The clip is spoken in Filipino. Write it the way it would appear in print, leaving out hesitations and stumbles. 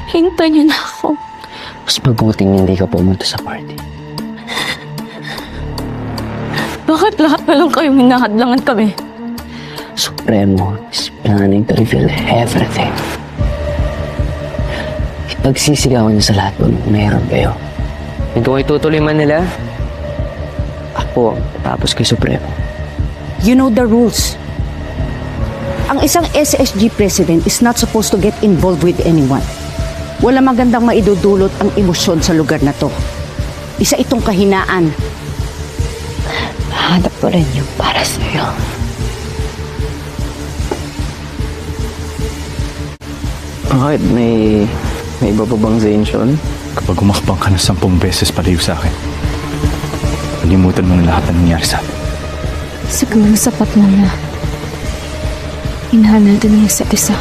Hintay niyo na ako. Mas mabuting hindi ka pumunta sa party. Bakit lahat na lang kayo minahadlangan kami? Supremo is planning to reveal everything. Ipagsisigawan niya sa lahat kung meron kayo. And kung itutuloy man nila, ako tapos kay Supremo. You know the rules. Ang isang SSG president is not supposed to get involved with anyone. Wala magandang maidudulot ang emosyon sa lugar na to. Isa itong kahinaan. Hanap ko rin yung para sa'yo. Bakit? May iba pa bang Zainshon? Kapag umakbang ka na 10 beses palayo sa akin, kalimutan mo na lahat ng nangyari sa atin. Siguro sapat na na. Inahan natin yung isa't isa.